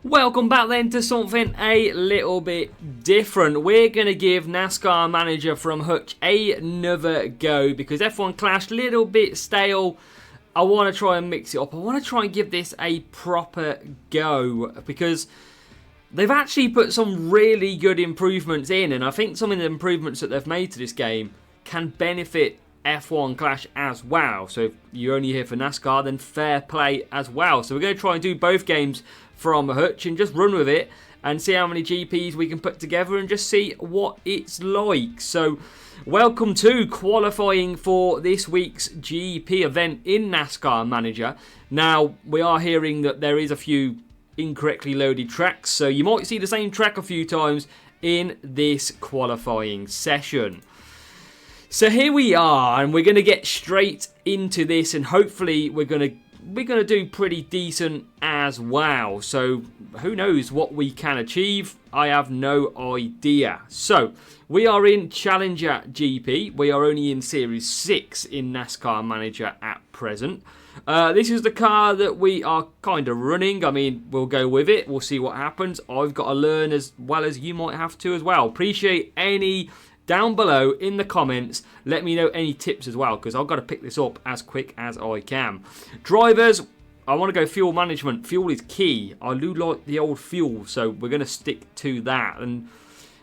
Welcome back then to something a little bit different. We're going to give NASCAR Manager from Hutch another go because F1 Clash, little bit stale. I want to try and mix it up. I want to try and give this a proper go because they've actually put some really good improvements in, and I think some of the improvements that they've made to this game can benefit F1 Clash as well. So if you're only here for NASCAR, then fair play as well. So we're going to try and do both games from Hutch and just run with it and see how many GPs we can put together and just see what it's like. So welcome to qualifying for this week's GP event in NASCAR Manager. Now, we are hearing that there is a few incorrectly loaded tracks, so you might see the same track a few times in this qualifying session. So here we are, and we're going to get straight into this, and hopefully we're going to do pretty decent as well. So who knows what we can achieve? I have no idea. So we are in Challenger GP. We are only in Series 6 in NASCAR Manager at present. This is the car that we are kind of running. I mean, we'll go with it. We'll see what happens. I've got to learn as well as you might have to as well. Appreciate any down below in the comments. Let me know any tips as well, because I've got to pick this up as quick as I can. Drivers, I want to go fuel management. Fuel is key. I do like the old fuel, so we're going to stick to that. And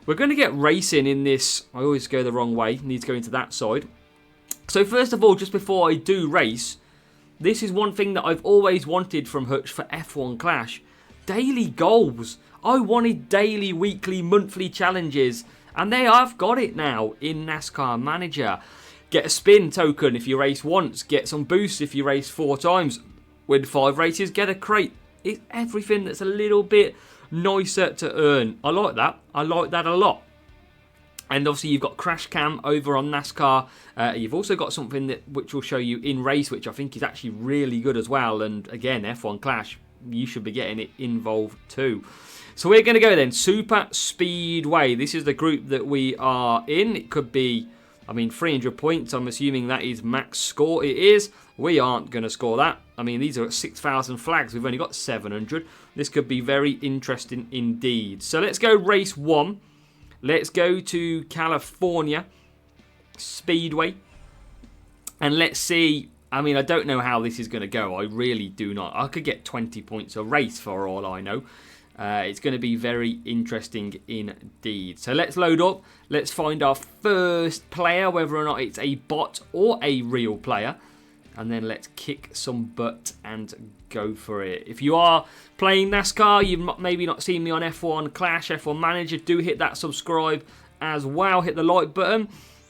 we're going to get racing in this. I always go the wrong way. Need to go into that side. So first of all, just before I do race, this is one thing that I've always wanted from Hutch for F1 Clash. Daily goals. I wanted daily, weekly, monthly challenges, and they have got it now in NASCAR Manager. Get a spin token if you race once. Get some boosts if you race 4 times. Win 5 races, get a crate. It's everything that's a little bit nicer to earn. I like that. I like that a lot. And obviously you've got Crash Cam over on NASCAR. You've also got something which will show you in race, which I think is actually really good as well. And again, F1 Clash, you should be getting it involved too. So we're going to go then, Super Speedway. This is the group that we are in. It could be, 300 points. I'm assuming that is max score. It is. We aren't going to score that. These are at 6,000 flags. We've only got 700. This could be very interesting indeed. So let's go race 1. Let's go to California Speedway. And let's see. I don't know how this is going to go. I really do not. I could get 20 points a race for all I know. It's going to be very interesting indeed. So let's load up. Let's find our first player, whether or not it's a bot or a real player. And then let's kick some butt and go for it. If you are playing NASCAR, you've maybe not seen me on F1 Clash, F1 Manager, do hit that subscribe as well. Hit the like button.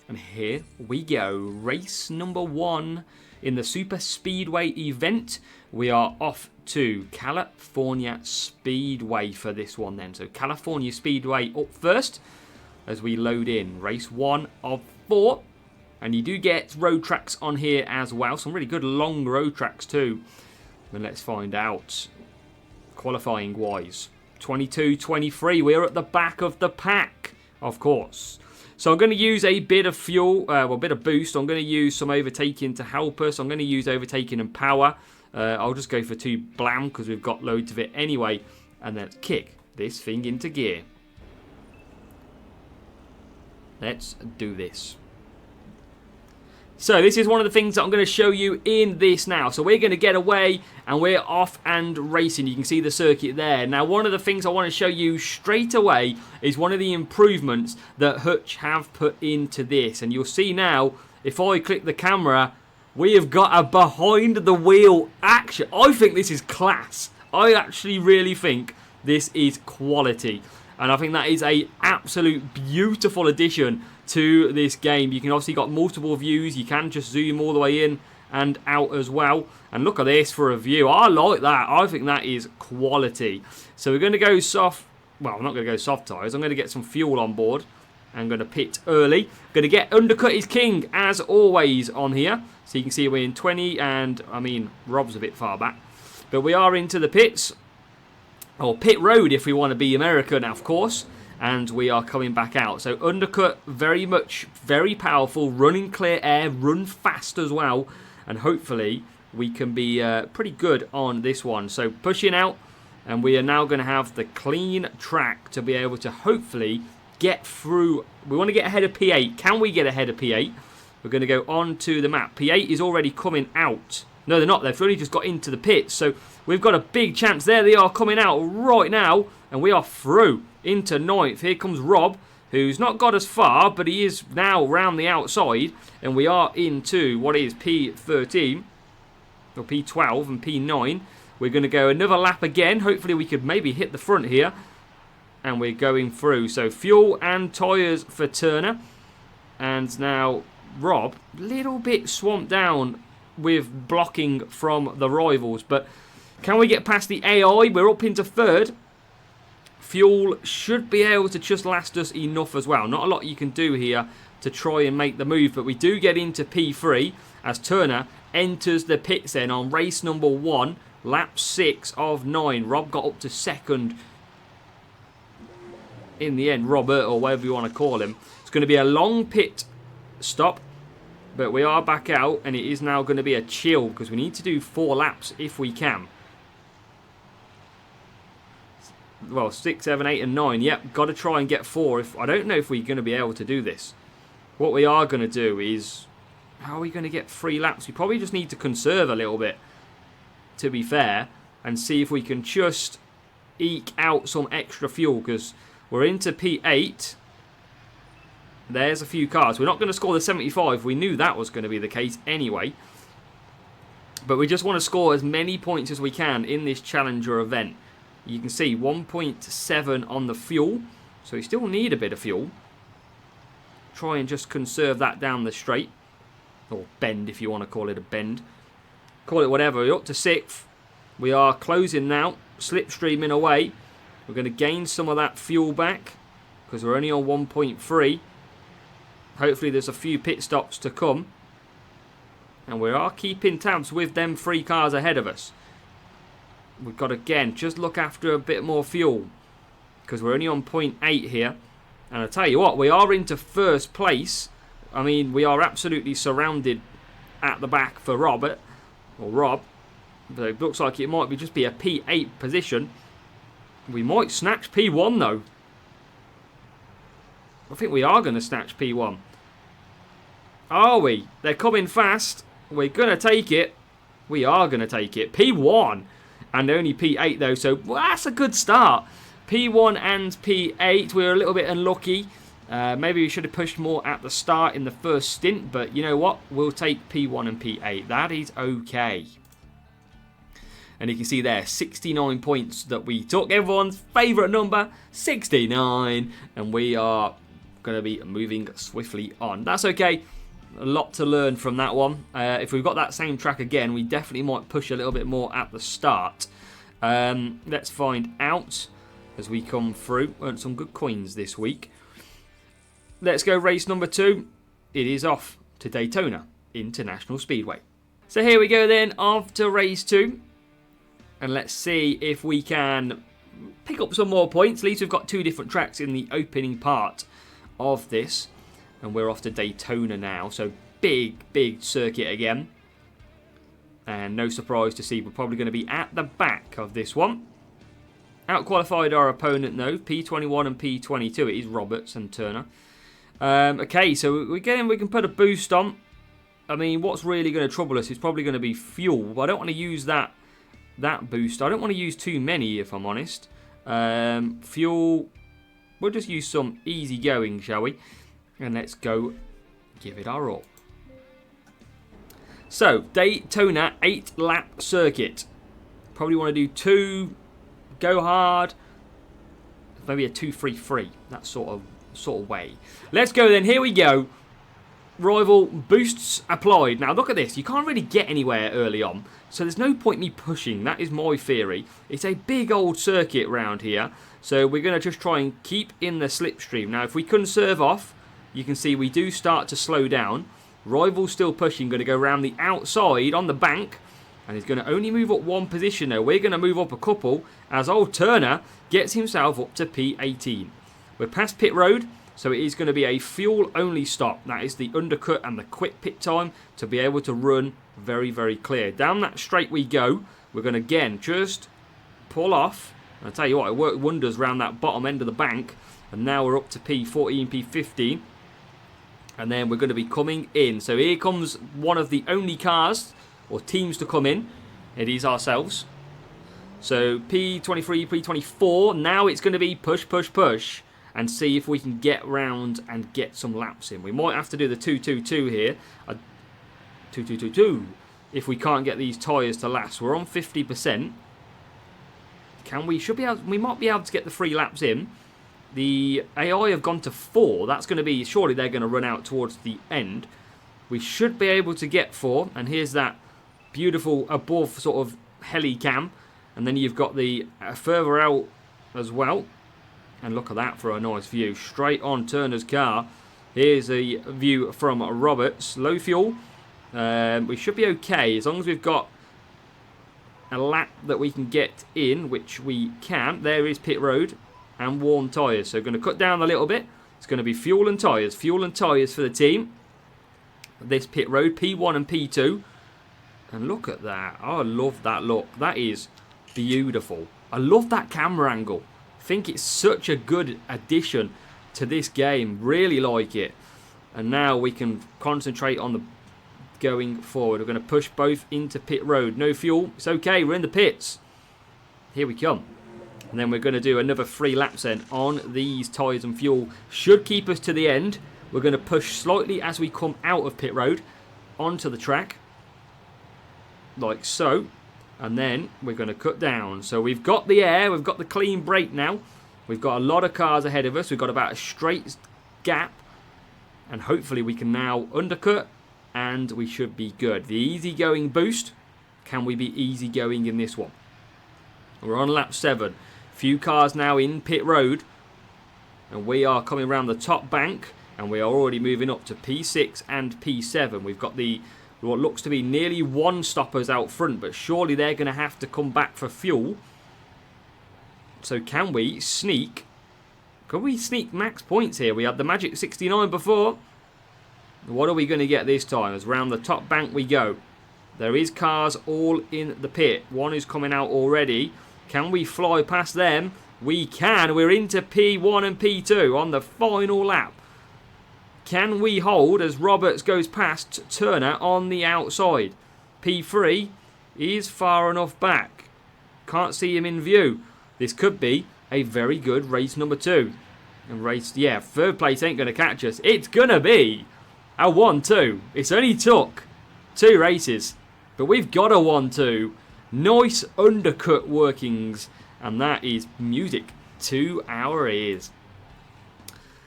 And here we go. Race number 1 in the Super Speedway event. We are off to California Speedway for this one then. So California Speedway up first as we load in race 1 of 4. And you do get road tracks on here as well. Some really good long road tracks too. And let's find out qualifying wise. 22-23. We're at the back of the pack, of course. So I'm going to use a bit of fuel, a bit of boost. I'm going to use some overtaking to help us. I'm going to use overtaking and power. I'll just go for 2 blam because we've got loads of it anyway. And then let's kick this thing into gear. Let's do this. So this is one of the things that I'm going to show you in this now. So we're going to get away and we're off and racing. You can see the circuit there. Now one of the things I want to show you straight away is one of the improvements that Hutch have put into this. And you'll see now, if I click the camera, we have got a behind the wheel action. I think this is class. I actually really think this is quality. And I think that is a absolute beautiful addition to this game. You can obviously got multiple views. You can just zoom all the way in and out as well. And look at this for a view. I like that. I think that is quality. So we're going to go soft. Well, I'm not going to go soft tyres. I'm going to get some fuel on board. I'm going to pit early. Going to get undercut is king as always on here. So you can see we're in 20 and Rob's a bit far back. But we are into the pits. Or pit road if we want to be American, of course. And we are coming back out. So undercut, very powerful. Running clear air, run fast as well. And hopefully we can be pretty good on this one. So pushing out. And we are now going to have the clean track to be able to hopefully get through. We want to get ahead of P8. Can we get ahead of P8? We're going to go on to the map. P8 is already coming out. No, they're not. They've only just got into the pits. So we've got a big chance. There they are coming out right now. And we are through into 9th. Here comes Rob, who's not got as far, but he is now round the outside. And we are into what is P13, or P12 and P9. We're going to go another lap again. Hopefully we could maybe hit the front here. And we're going through. So fuel and tyres for Turner. And now Rob, little bit swamped down with blocking from the rivals. But can we get past the AI? We're up into 3rd. Fuel should be able to just last us enough as well. Not a lot you can do here to try and make the move. But we do get into P3 as Turner enters the pits then on race number 1. Lap 6 of 9. Rob got up to 2nd. In the end, Robert, or whatever you want to call him. It's going to be a long pit stop. But we are back out. And it is now going to be a chill. Because we need to do 4 laps if we can. Well, 6, 7, 8 and 9. Yep, got to try and get 4. I don't know if we're going to be able to do this. What we are going to do is... How are we going to get 3 laps? We probably just need to conserve a little bit. To be fair, and see if we can just eke out some extra fuel, because we're into P8. There's a few cars. We're not going to score the 75. We knew that was going to be the case anyway. But we just want to score as many points as we can in this Challenger event. You can see 1.7 on the fuel. So we still need a bit of fuel. Try and just conserve that down the straight. Or bend, if you want to call it a bend. Call it whatever. We're up to 6th. We are closing now. Slipstreaming away. We're going to gain some of that fuel back. Because we're only on 1.3. Hopefully there's a few pit stops to come. And we are keeping tabs with them 3 cars ahead of us. We've got to, again, just look after a bit more fuel. Because we're only on 0.8 here. And I tell you what, we are into 1st place. I mean, we are absolutely surrounded at the back for Robert. Or Rob. But it looks like it might be just be a P8 position. We might snatch P1 though. I think we are going to snatch P1. Are we? They're coming fast. We're going to take it. We are going to take it. P1. And only P8 though. So well, that's a good start. P1 and P8. We're a little bit unlucky. Maybe we should have pushed more at the start in the first stint. But you know what? We'll take P1 and P8. That is okay. And you can see there, 69 points that we took. Everyone's favourite number, 69. And we are going to be moving swiftly on. That's okay. A lot to learn from that one. If we've got that same track again, we definitely might push a little bit more at the start. Let's find out as we come through. Earned some good coins this week. Let's go race number 2. It is off to Daytona International Speedway. So here we go then, off to race 2. And let's see if we can pick up some more points. At least we've got 2 different tracks in the opening part of this. And we're off to Daytona now. So big, big circuit again. And no surprise to see we're probably going to be at the back of this one. Outqualified our opponent though. P21 and P22. It is Roberts and Turner. Okay, so we can put a boost on. I mean, what's really going to trouble us is probably going to be fuel. But I don't want to use that boost. I don't want to use too many, if I'm honest. Fuel. We'll just use some easy going, shall we? And let's go give it our all. So, Daytona 8-lap circuit. Probably want to do 2, go hard. Maybe a 2-3-3. That sort of way. Let's go then. Here we go. Rival boosts applied. Now look at this. You can't really get anywhere early on. So there's no point me pushing. That is my theory. It's a big old circuit round here. So we're going to just try and keep in the slipstream. Now if we conserve off, you can see we do start to slow down. Rival's still pushing. Going to go around the outside on the bank. And he's going to only move up 1 position though. We're going to move up a couple as old Turner gets himself up to P18. We're past pit road. So it is going to be a fuel-only stop. That is the undercut and the quick pit time to be able to run very, very clear. Down that straight we go. We're going to, again, just pull off And I tell you what, it worked wonders around that bottom end of the bank. And now we're up to P14, P15. And then we're going to be coming in. So here comes one of the only cars or teams to come in. It is ourselves. So P23, P24. Now it's going to be push, push, push. And see if we can get round and get some laps in. We might have to do the 2-2-2 here. 2-2-2-2. If we can't get these tyres to last. We're on 50%. Can we? Should be able. We might be able to get the 3 laps in. The AI have gone to 4. That's going to be. Surely they're going to run out towards the end. We should be able to get 4. And here's that beautiful above sort of heli cam. And then you've got the further out as well. And look at that for a nice view. Straight on Turner's car. Here's a view from Roberts. Low fuel. We should be okay as long as we've got a lap that we can get in, which we can. There is pit road and warm tyres. So going to cut down a little bit. It's going to be fuel and tyres. Fuel and tyres for the team. This pit road, P1 and P2. And look at that. Oh, I love that look. That is beautiful. I love that camera angle. I think it's such a good addition to this game. Really like it. And now we can concentrate on the going forward. We're going to push both into pit road. No fuel. It's okay. We're in the pits. Here we come. And then we're going to do another 3 laps then on these tyres and fuel. Should keep us to the end. We're going to push slightly as we come out of pit road onto the track. Like so. And then we're going to cut down. So we've got the air. We've got the clean brake now. We've got a lot of cars ahead of us. We've got about a straight gap. And hopefully we can now undercut. And we should be good. The easygoing boost. Can we be easygoing in this one? We're on lap 7. Few cars now in pit road. And we are coming around the top bank. And we are already moving up to P6 and P7. We've got the what looks to be nearly 1 stoppers out front. But surely they're going to have to come back for fuel. So can we sneak? Can we sneak max points here? We had the magic 69 before. What are we going to get this time? As round the top bank we go. There is cars all in the pit. One is coming out already. Can we fly past them? We can. We're into P1 and P2 on the final lap. Can we hold as Roberts goes past Turner on the outside? P3 is far enough back. Can't see him in view. This could be a very good race number 2. And race, yeah, 3rd place ain't going to catch us. It's going to be a 1-2. It's only took 2 races. But we've got a 1-2. Nice undercut workings. And that is music to our ears.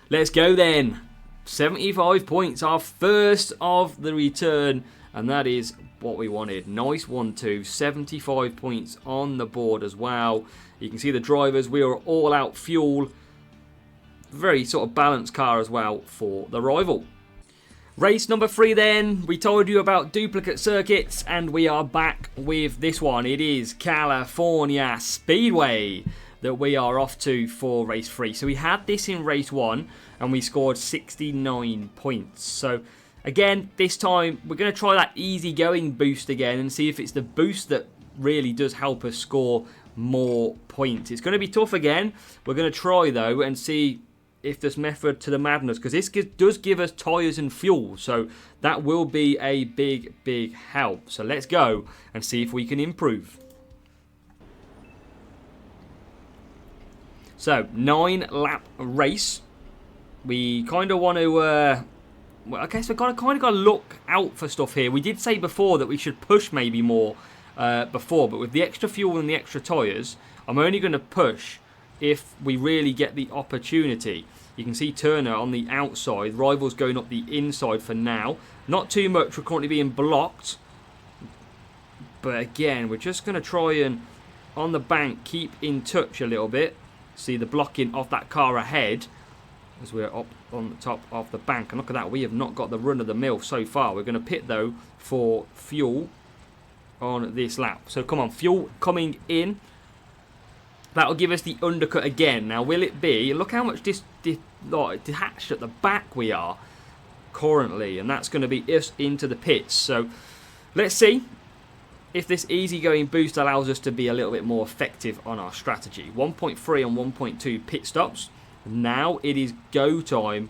Let's go then. 75 points, our first of the return, and that is what we wanted. Nice 1-2, 75 points on the board as well. You can see the drivers, we are all out fuel. Very sort of balanced car as well for the rival. Race number 3 then. We told you about duplicate circuits, and we are back with this one. It is California Speedway that we are off to for race 3. So we had this in race 1 and we scored 69 points. So again, this time we're going to try that easygoing boost again and see if it's the boost that really does help us score more points. It's going to be tough again. We're going to try though and see if there's method to the madness, because this does give us tyres and fuel. So that will be a big help. So let's go and see if we can improve. So, 9-lap race. We kind of want to, well, I guess we've kind of got to look out for stuff here. We did say before that we should push maybe more before, but with the extra fuel and the extra tyres, I'm only going to push if we really get the opportunity. You can see Turner on the outside, rivals going up the inside for now. Not too much, we're currently being blocked. But again, we're just going to try and, on the bank, keep in touch a little bit. See the blocking of that car ahead as we're up on the top of the bank. And look at that, we have not got the run of the mill so far. We're going to pit though for fuel on this lap. So come on, fuel coming in. That'll give us the undercut again. Now will it be, look how much detached at the back we are currently. And that's going to be us into the pits. So let's see. if this easygoing boost allows us to be a little bit more effective on our strategy. 1.3 and 1.2 pit stops. Now it is go time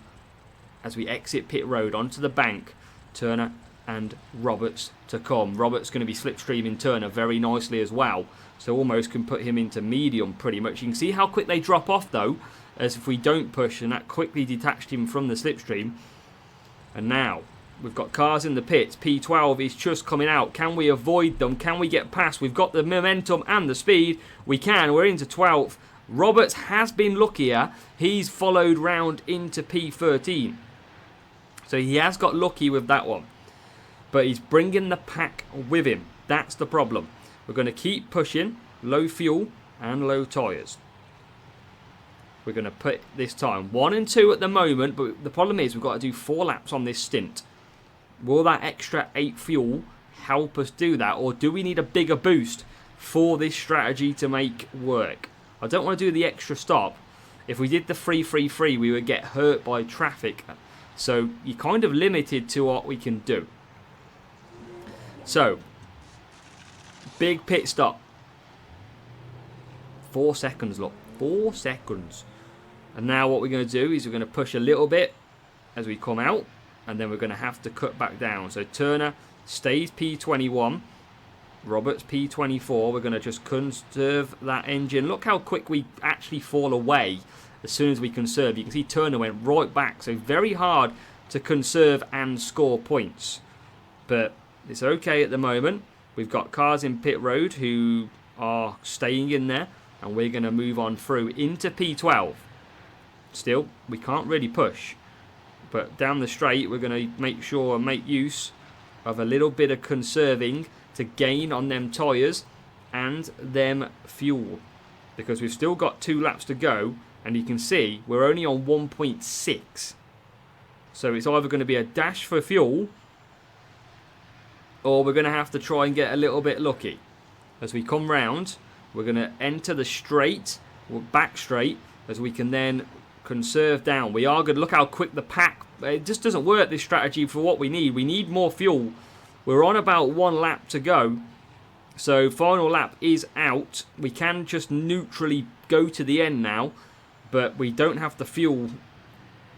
as we exit pit road onto the bank. Turner and Roberts to come. Roberts going to be slipstreaming Turner very nicely as well. So almost can put him into medium pretty much. You can see how quick they drop off though, as if we don't push, and that quickly detached him from the slipstream. And now we've got cars in the pits. P12 is just coming out. Can we avoid them? Can we get past? We've got the momentum and the speed. We can. We're into 12th. Roberts has been luckier. He's followed round into P13. So he has got lucky with that one. But he's bringing the pack with him. That's the problem. We're going to keep pushing. Low fuel and low tyres. We're going to put this time 1 and 2 at the moment. But the problem is we've got to do 4 laps on this stint. Will that extra 8 fuel help us do that? Or do we need a bigger boost for this strategy to make work? I don't want to do the extra stop. If we did the 3-3-3, we would get hurt by traffic. So you're kind of limited to what we can do. So, big pit stop. 4 seconds, look. 4 seconds. And now what we're going to do is we're going to push a little bit as we come out. And then we're going to have to cut back down. So Turner stays P21. Roberts P24. We're going to just conserve that engine. Look how quick we actually fall away as soon as we conserve. You can see Turner went right back. So very hard to conserve and score points. But it's okay at the moment. We've got cars in pit road who are staying in there. And we're going to move on through into P12. Still, we can't really push. But down the straight, we're going to make sure and make use of a little bit of conserving to gain on them tyres and them fuel. Because we've still got 2 laps to go. And you can see we're only on 1.6. So it's either going to be a dash for fuel, or we're going to have to try and get a little bit lucky. As we come round, we're going to enter the straight, back straight, as we can then conserve down. We are good. Look how quick the pack. It just doesn't work, this strategy, for what we need. We need more fuel. We're on about 1 lap to go. So final lap is out. We can just neutrally go to the end now. But we don't have the fuel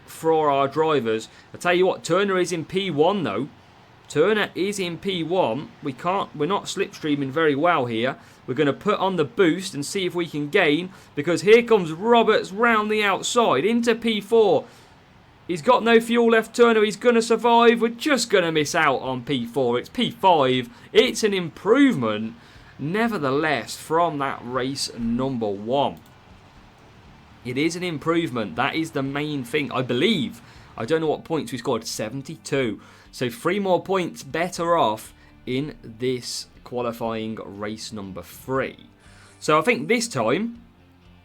for our drivers. I tell you what, Turner is in P1 though. Turner is in P1. We're not slipstreaming very well here. We're going to put on the boost and see if we can gain. Because here comes Roberts round the outside into P4. He's got no fuel left, Turner. He's going to survive. We're just going to miss out on P4. It's P5. It's an improvement, nevertheless, from that race number 1. It is an improvement. That is the main thing, I believe. I don't know what points we scored. 72. So 3 more points better off in this qualifying race number 3. So I think this time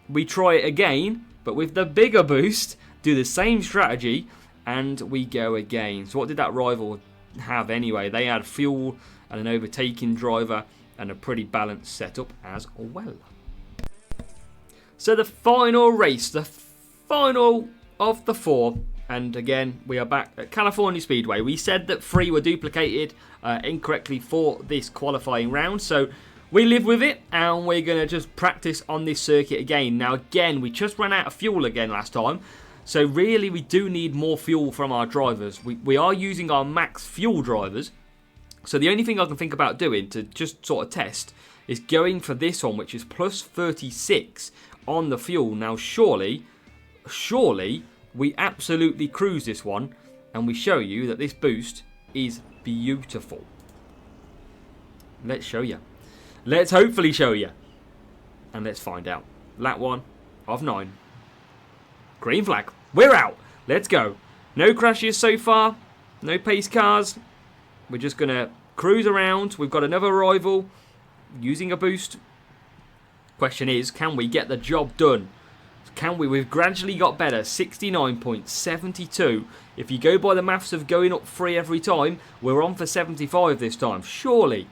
we try it again, but with the bigger boost, do the same strategy, and we go again. So what did that rival have anyway? They had fuel and an overtaking driver and a pretty balanced setup as well. So the final race, the final of the 4. And again, we are back at California Speedway. We said that 3 were duplicated incorrectly for this qualifying round. So we live with it, and we're going to just practice on this circuit again. Now again, we just ran out of fuel again last time. So really, we do need more fuel from our drivers. We are using our max fuel drivers. So the only thing I can think about doing to just sort of test is going for this one, which is plus 36 on the fuel. Now surely we absolutely cruise this one, and we show you that this boost is beautiful. Let's show you. Let's hopefully show you. And let's find out. Lap 1 of 9. Green flag. We're out. Let's go. No crashes so far. No pace cars. We're just going to cruise around. We've got another rival using a boost. Question is, can we get the job done? Can we? We've gradually got better. 69.72. If you go by the maths of going up 3 every time, we're on for 75 this time. Surely.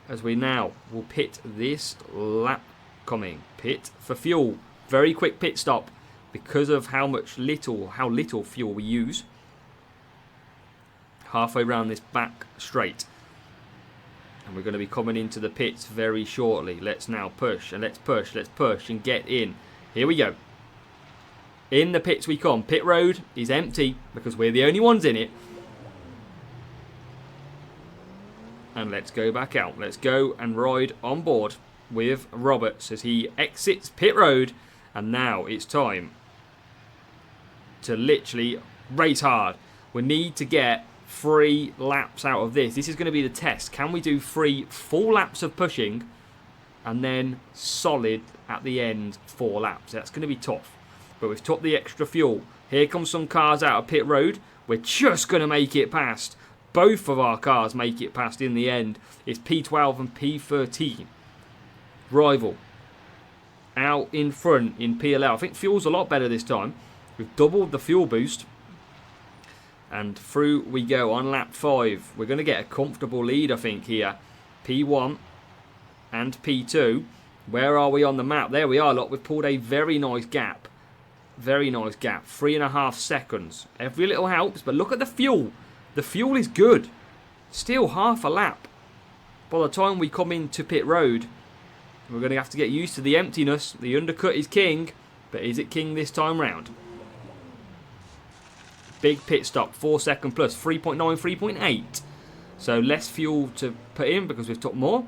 As we now will pit this lap coming. Pit for fuel. Very quick pit stop because of how little fuel we use. Halfway around this back straight. And we're going to be coming into the pits very shortly. Let's now push, and let's push and get in. Here we go. In the pits we come. Pit road is empty because we're the only ones in it. And let's go back out. Let's go and ride on board with Roberts as he exits pit road. And now it's time to literally race hard. We need to get 3 laps out of this. This is going to be the test. Can we do 3 full laps of pushing and then solid at the end 4 laps? That's going to be tough. But we've topped the extra fuel. Here comes some cars out of pit road. We're just going to make it past. Both of our cars make it past in the end. It's P12 and P13. Rival out in front in PLL. I think fuel's a lot better this time. We've doubled the fuel boost. And through we go on lap 5. We're going to get a comfortable lead, I think, here. P1 and P2. Where are we on the map? There we are, look. We've pulled a very nice gap. Very nice gap. 3.5 seconds. Every little helps, but look at the fuel. The fuel is good. Still half a lap. By the time we come into pit road, we're going to have to get used to the emptiness. The undercut is king, but is it king this time round? Big pit stop, 4 second plus, 3.9, 3.8. So less fuel to put in because we've took more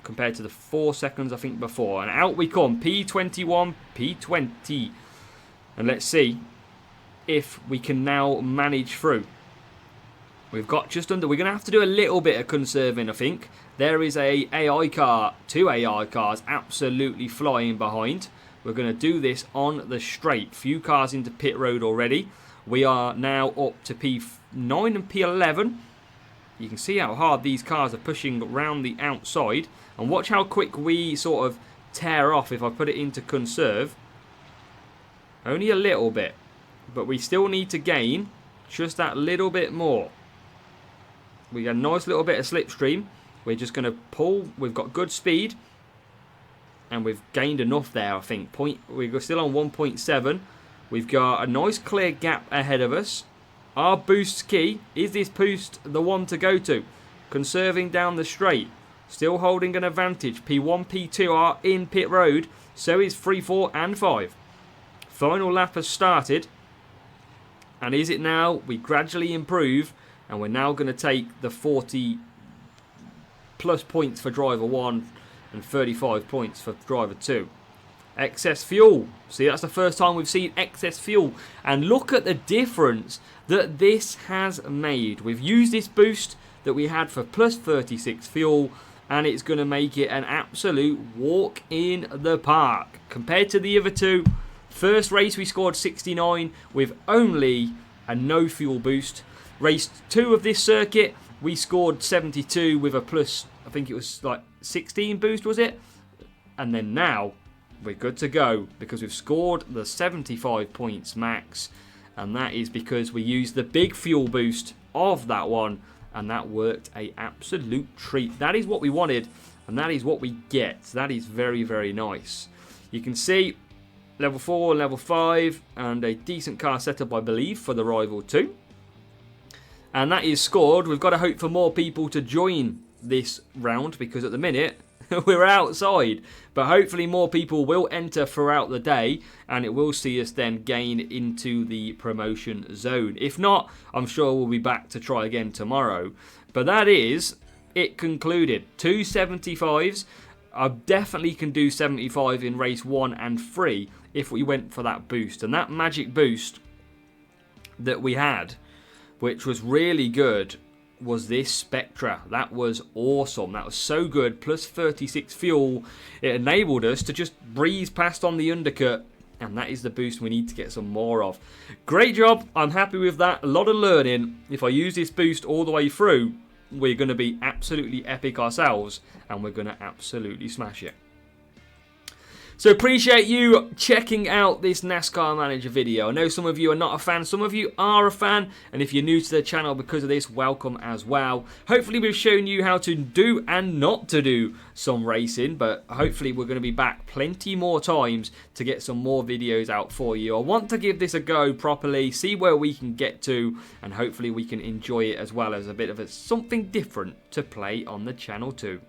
compared to the 4 seconds I think before. And out we come, P21, P20. And let's see if we can now manage through. We've got just under, we're going to have to do a little bit of conserving, I think. There is a AI car, 2 AI cars absolutely flying behind. We're going to do this on the straight. Few cars into pit road already. We are now up to P9 and P11. You can see how hard these cars are pushing around the outside. And watch how quick we sort of tear off if I put it into conserve. Only a little bit. But we still need to gain just that little bit more. We got a nice little bit of slipstream. We're just going to pull. We've got good speed. And we've gained enough there, I think. We're still on 1.7. We've got a nice clear gap ahead of us. Our boost's key. Is this boost the one to go to? Conserving down the straight. Still holding an advantage. P1, P2 are in pit road. So is 3, 4 and 5. Final lap has started. And is it now? We gradually improve. And we're now going to take the 40 plus points for driver 1 and 35 points for driver 2. Excess fuel. See, that's the first time we've seen excess fuel. And look at the difference that this has made. We've used this boost that we had for plus 36 fuel. And it's going to make it an absolute walk in the park. Compared to the other two, first race we scored 69 with only a no fuel boost. Race 2 of this circuit, we scored 72 with a plus, I think it was like 16 boost, was it? And then now we're good to go because we've scored the 75 points max. And that is because we used the big fuel boost of that one. And that worked an absolute treat. That is what we wanted. And that is what we get. That is very, very nice. You can see level 4, level 5. And a decent car setup, I believe, for the Rival 2. And that is scored. We've got to hope for more people to join this round. Because at the minute, we're outside. But hopefully more people will enter throughout the day. And it will see us then gain into the promotion zone. If not, I'm sure we'll be back to try again tomorrow. But that is it concluded. 2 75s. I definitely can do 75 in race 1 and 3 if we went for that boost. And that magic boost that we had, which was really good, was this Spectra. That was awesome. That was so good. Plus 36 fuel. It enabled us to just breeze past on the undercut. And that is the boost we need to get some more of. Great job. I'm happy with that. A lot of learning. If I use this boost all the way through, we're going to be absolutely epic ourselves. And we're going to absolutely smash it. So appreciate you checking out this NASCAR Manager video. I know some of you are not a fan, some of you are a fan, and if you're new to the channel because of this, welcome as well. Hopefully we've shown you how to do and not to do some racing, but hopefully we're going to be back plenty more times to get some more videos out for you. I want to give this a go properly, see where we can get to, and hopefully we can enjoy it as well as a bit of something different to play on the channel too.